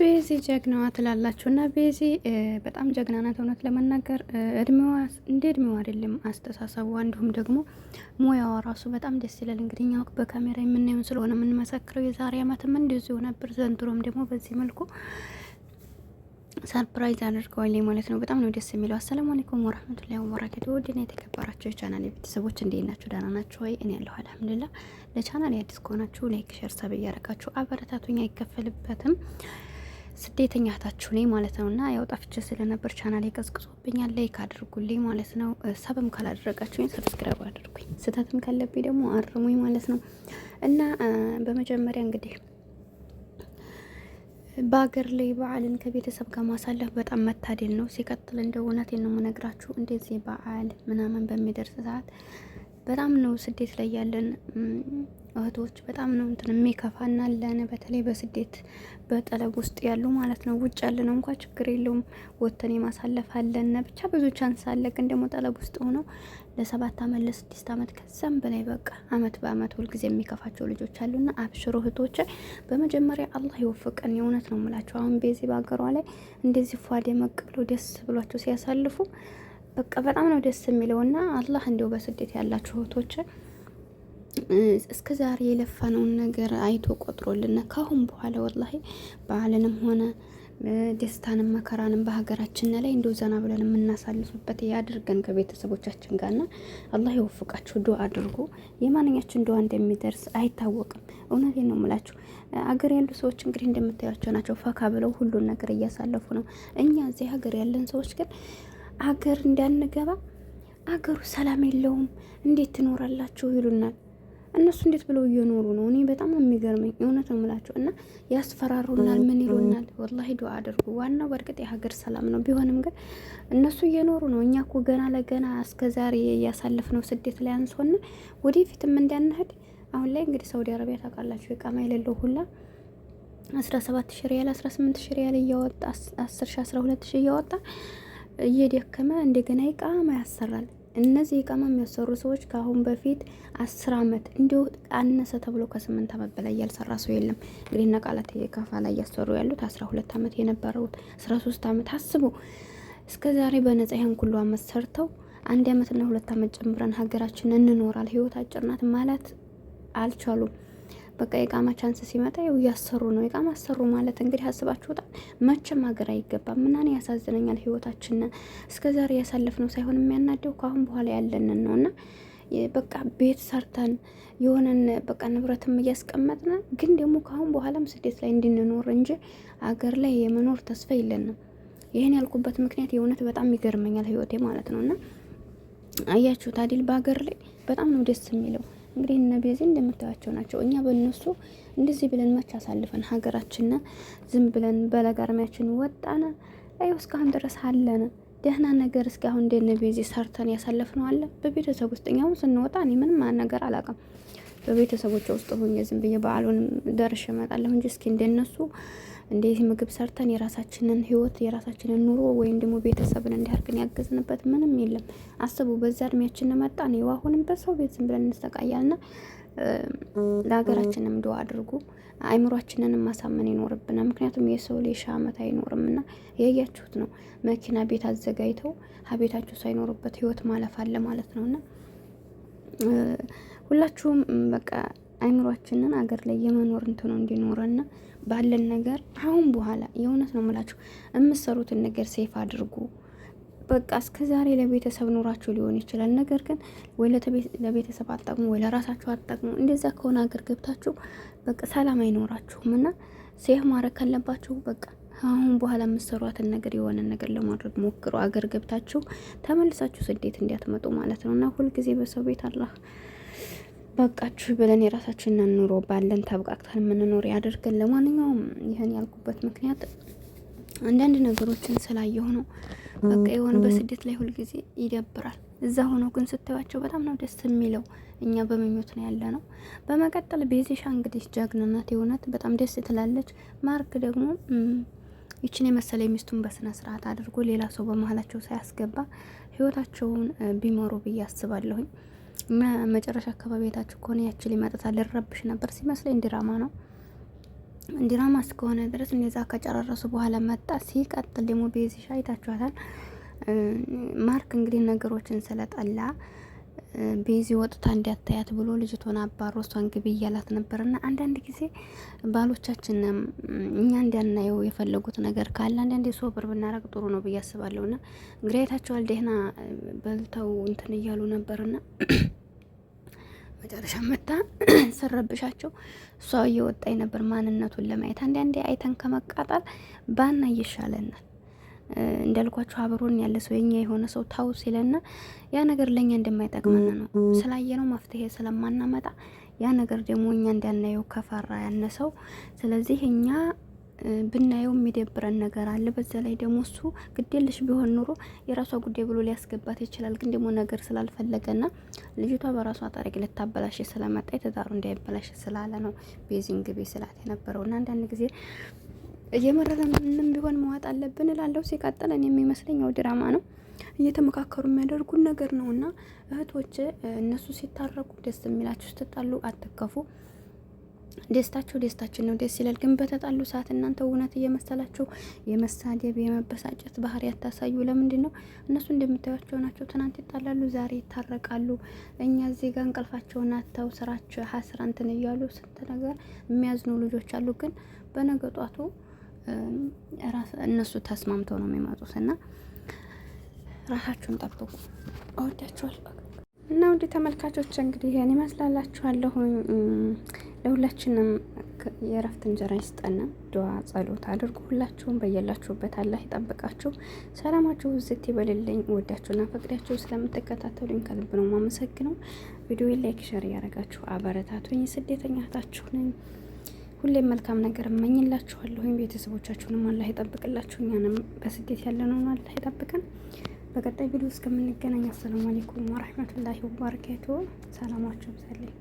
ቤዚ ጀግናዋ ትላላችሁ እና ቤዚ በጣም ጀግና ናት። እውነት ለመናገር እድሜዋ እንደ እድሜዋ አይደለም አስተሳሰቧ፣ እንዲሁም ደግሞ ሙያዋ ራሱ በጣም ደስ ይላል። እንግዲህ እኛ በካሜራ የምናየውን ስለሆነ የምንመሰክረው የዛሬ አመትም እንደዚሁ ነበር። ዘንድሮም ደግሞ በዚህ መልኩ ሰርፕራይዝ አድርገዋል ማለት ነው። በጣም ነው ደስ የሚለው። አሰላሙ አለይኩም ወራህመቱላሂ ወበረካቱ። ውድና የተከበራችሁ የቻናል ቤተሰቦች እንዴት ናችሁ? ደህና ናችሁ ወይ? እኔ ያለሁ አልሐምዱሊላህ። ለቻናል አዲስ ከሆናችሁ ላይክ፣ ሼር፣ ሰብ እያደረጋችሁ አበረታቱኝ። አይከፈልበትም። ስደተኛ እህታችሁ ነኝ ማለት ነው። እና ያው ጠፍቼ ስለነበር ቻናል ቀዝቅዞብኛል። ላይክ አድርጉልኝ ማለት ነው። ሰብም ካላደረጋችሁኝ ሰብስክራይብ አድርጉኝ። ስህተትም ካለብኝ ደግሞ አርሙኝ ማለት ነው። እና በመጀመሪያ እንግዲህ በሀገር ላይ በዓልን ከቤተሰብ ጋር ማሳለፍ በጣም መታደል ነው። ሲቀጥል እንደ እውነቴን ነው የምነግራችሁ። እንደዚህ በዓል ምናምን በሚደርስ ሰዓት በጣም ነው ስደት ላይ ያለን እህቶች በጣም ነው እንትን የሚከፋና አለን። በተለይ በስደት በጠለብ ውስጥ ያሉ ማለት ነው። ውጭ ያለ ነው እንኳን ችግር የለውም ወተን ማሳለፍ አለን። ብቻ ብዙ ቻንስ አለ። ግን ደግሞ ጠለብ ውስጥ ሆነው ለ7 አመት ለ6 አመት ከዛም በላይ በቃ አመት በአመት ሁልጊዜ የሚከፋቸው ልጆች አሉና አብሽሮ እህቶች፣ በመጀመሪያ አላህ ይወፍቀን። የእውነት ነው የምላቸው። አሁን በዚህ በሀገሯ ላይ እንደዚህ ፏደ መቅብሎ ደስ ብሏቸው ሲያሳልፉ በቃ በጣም ነው ደስ የሚለውና አላህ እንዲው በስደት ያላችሁ እህቶች እስከ ዛሬ የለፋነውን ነገር አይቶ ቆጥሮልና ካሁን በኋላ ወላሂ በዓልንም ሆነ ደስታንም መከራንም በሀገራችን ላይ እንደው ዘና ብለን የምናሳልፍበት ያድርገን ከቤተሰቦቻችን ጋርና አላህ ይወፍቃችሁ። ዱአ አድርጉ። የማንኛችን ዱአ እንደሚደርስ አይታወቅም። እውነቴን ነው የምላችሁ። አገር ያሉ ሰዎች እንግዲህ እንደምታያቸው ናቸው። ፈካ ብለው ሁሉን ነገር እያሳለፉ ነው። እኛ እዚህ ሀገር ያለን ሰዎች ግን አገር እንዳንገባ አገሩ ሰላም የለውም እንዴት ትኖራላችሁ ይሉናል። እነሱ እንዴት ብለው እየኖሩ ነው? እኔ በጣም የሚገርመኝ እውነት ነው የምላቸው። እና ያስፈራሩናል። ምን ይሉናል? ወላሂ ዱአ አድርጉ። ዋናው በእርግጥ የሀገር ሰላም ነው። ቢሆንም ግን እነሱ እየኖሩ ነው። እኛ እኮ ገና ለገና እስከዛሬ ያሳለፍነው ስደት ላይ አንሶና ወደፊትም እንዳንሄድ አሁን ላይ እንግዲህ ሳውዲ አረቢያ ታውቃላችሁ፣ ኢቃማ የሌለው ሁላ 17 ሺህ ሪያል 18 ሺህ ሪያል እያወጣ 10 ሺህ 12 ሺህ እያወጣ እየደከመ እንደገና ኢቃማ ያሰራል። እነዚህ ኢቃማ የሚያሰሩ ሰዎች ከአሁን በፊት 10 አመት እንዲሁ አነሰ ተብሎ ከ8 አመት በላይ ያልሰራ ሰው የለም። እንግዲህ ነቃላት የካፋ ላይ እያሰሩ ያሉት 12 አመት የነበረው 13 አመት አስቡ። እስከ ዛሬ በነጻ ይሄን ሁሉ አመት ሰርተው 1 አመትና 2 አመት ጨምረን ሀገራችን እንኖራል ህይወት አጭር ናት ማለት አልቻሉም። በቃ የቃማ ቻንስ ሲመጣ ያው እያሰሩ ነው። የቃማ አሰሩ ማለት እንግዲህ አስባችሁታል። መቼም ሀገር አይገባም። ምናኔ ያሳዝነኛል። ህይወታችን እስከዛሬ ያሳለፍነው ሳይሆን የሚያናደው ከአሁን በኋላ ያለንን ነውና በቃ ቤት ሰርተን የሆነን በቃ ንብረትም እያስቀመጥን ግን ደግሞ ከአሁን በኋላም ስደት ላይ እንድንኖር እንጂ አገር ላይ የመኖር ተስፋ የለንም። ይሄን ያልኩበት ምክንያት የእውነት በጣም ይገርመኛል ህይወቴ ማለት ነውና አያችሁት አይደል? በአገር ላይ በጣም ነው ደስ የሚለው። እንግዲህ እነ ቤዚ እንደምታዩቸው ናቸው። እኛ በእነሱ እንደዚህ ብለን መች አሳልፈን ሀገራችን ዝም ብለን በለጋርሚያችን ወጣነ። አየው እስካሁን ድረስ አለን ደህና ነገር። እስካሁን እንደነ ቤዚ ሰርተን ያሳለፍነው አለ። በቤተሰብ ውስጥ እኛው ስንወጣ እኔ ምንም ነገር አላውቅም። በቤተሰቦች ውስጥ ሆኜ ዝም ብዬ በዓሉን ደርሼ እመጣለሁ እንጂ እስኪ እንደነሱ እንደዚህ ምግብ ሰርተን የራሳችንን ህይወት የራሳችንን ኑሮ ወይም ደግሞ ቤተሰብን እንዲያርገን ያገዝንበት ምንም የለም። አስቡ፣ በዛ እድሜያችን መጣን። ይኸው አሁንም በሰው ቤት ዝም ብለን እንሰቃያልና ለሀገራችንም ዱአ አድርጉ። አይምሯችንን ማሳመን ይኖርብናል። ምክንያቱም የሰው ልጅ ሺህ ዓመት አይኖርምና ያያችሁት ነው። መኪና ቤት አዘጋጅተው ሀቤታችሁ ሳይኖርበት ህይወት ማለፍ አለ ማለት ነውና ሁላችሁም በቃ አይምሯችንን አገር ላይ የመኖር እንትኑ እንዲኖርና ባለን ነገር አሁን በኋላ የእውነት ነው የምላችሁ የምትሰሩትን ነገር ሴፍ አድርጉ። በቃ እስከዛሬ ለቤተሰብ ኑራችሁ ሊሆን ይችላል። ነገር ግን ወይ ለቤተሰብ አጠቅሙ ወይ ለራሳችሁ አጠቅሙ። እንደዛ ከሆነ አገር ገብታችሁ በቃ ሰላም አይኖራችሁም እና ሴፍ ማድረግ ካለባችሁ በቃ አሁን በኋላ የምትሰሯትን ነገር የሆነ ነገር ለማድረግ ሞክሩ። አገር ገብታችሁ ተመልሳችሁ ስደት እንዲያትመጡ ማለት ነው እና ሁልጊዜ በሰው ቤት አላህ በቃችሁ ብለን የራሳችንን ኑሮ ባለን ተብቃቅተን የምንኖር ያደርገን። ለማንኛውም ይህን ያልኩበት ምክንያት አንዳንድ ነገሮችን ስላየሁ ነው። በቃ የሆነ በስደት ላይ ሁልጊዜ ይደብራል። እዛ ሆኖ ግን ስታዩቸው በጣም ነው ደስ የሚለው። እኛ በምኞት ነው ያለ ነው። በመቀጠል ቤዚሻ እንግዲህ ጀግንነት የሆነት በጣም ደስ ትላለች። ማርክ ደግሞ ይችን የመሰለ ሚስቱን በስነ ስርዓት አድርጎ ሌላ ሰው በመሀላቸው ሳያስገባ ህይወታቸውን ቢመሩ ብዬ አስባለሁኝ። መጨረሻ አካባቢ የታችሁ ከሆነ ያቺ ሊመጣታ ልረብሽ ነበር ሲመስለኝ ድራማ ነው። ድራማ እስከሆነ ድረስ እንደዛ ከጨረረሱ በኋላ መጣ። ሲቀጥል ደግሞ ቤዚሻ አይታችኋታል። ማርክ እንግዲህ ነገሮችን ስለጠላ ቤዚ ወጥታ እንዲያታያት ብሎ ልጅቷን አባሮ እሷን ግቢ እያላት ነበርና አንዳንድ ጊዜ ባሎቻችን እኛ እንዲያናየው የፈለጉት ነገር ካለ አንዳንዴ ሶብር ብናረግ ጥሩ ነው ብዬ አስባለሁና እንግዲህ አይታችኋል። ደህና በልተው እንትን እያሉ ነበርና መጨረሻ መጣ ሰረብሻቸው እሷ እየወጣኝ ነበር ማንነቱን ለማየት። አንዳንዴ አይተን ከመቃጣል ባና ይሻለናል። እንዳልኳችሁ አብሮን ያለ ሰው የኛ የሆነ ሰው ታው ሲለና ያ ነገር ለኛ እንደማይጠቅመን ነው ስላየነው መፍትሄ ስለማናመጣ ያ ነገር ደግሞ እኛ እንዳናየው ከፈራ ያነሰው። ስለዚህ እኛ ብናየው የሚደብረን ነገር አለ። በዛ ላይ ደግሞ እሱ ግዴለሽ ቢሆን ኑሮ የራሷ ጉዳይ ብሎ ሊያስገባት ይችላል። ግን ደግሞ ነገር ስላልፈለገና ልጅቷ በራሷ ታሪክ ልታበላሽ ስለመጣ ትዳሩ እንዳይበላሽ ስላለ ነው ቤዚንግ ቤ ስላት የነበረውና አንዳንድ ጊዜ እየመረረንም ቢሆን መዋጥ አለብን እላለሁ። ሲቀጥል እኔ የሚመስለኝ ያው ድራማ ነው እየተመካከሩ የሚያደርጉን ነገር ነውና እህቶች እነሱ ሲታረቁ ደስ የሚላችሁ፣ ስትጣሉ አትከፉ። ደስታቸው ደስታችን ነው፣ ደስ ይላል። ግን በተጣሉ ሰዓት እናንተ እውነት እየመሰላችሁ የመሳደብ የመበሳጨት ባህሪ ያታሳዩ። ለምንድን ነው? እነሱ እንደምታዩቸው ናቸው። ትናንት ይጣላሉ፣ ዛሬ ይታረቃሉ። እኛ እዚህ ጋር እንቅልፋቸውን አጥተው ስራቸው ሀስራ እንትን እያሉ ስንት ነገር የሚያዝኑ ልጆች አሉ። ግን በነገጧቱ እነሱ ተስማምተው ነው የሚመጡት እና ራሳችሁን ጠብቁ። እወዳችኋለሁ እና ውድ ተመልካቾች እንግዲህ ይሄን ይመስላላችኋለሁ። ለሁላችንም የእረፍት እንጀራ ይስጠን። ዱዓ ጸሎት አድርጉ። ሁላችሁም በየላችሁበት አላህ ይጠብቃችሁ። ሰላማችሁ ዝት ይበልልኝ። ወዳችሁና ፈቅዳችሁ ስለምትከታተሉኝ ከልብ ነው የማመሰግነው። ቪዲዮ ላይክ፣ ሼር ያደረጋችሁ አበረታቱኝ። ስደተኛ እህታችሁ ነኝ። ሁሌም መልካም ነገር እመኝላችኋለሁ። ቤተሰቦቻችሁንም አላህ ይጠብቅላችሁ። እኛንም በስደት ያለነውን አላህ ይጠብቀን። በቀጣይ ቪዲዮ እስከምንገናኝ አሰላሙ አለይኩም ወራህመቱላሂ ወበረካቱ። ሰላማችሁ ይብዛልኝ።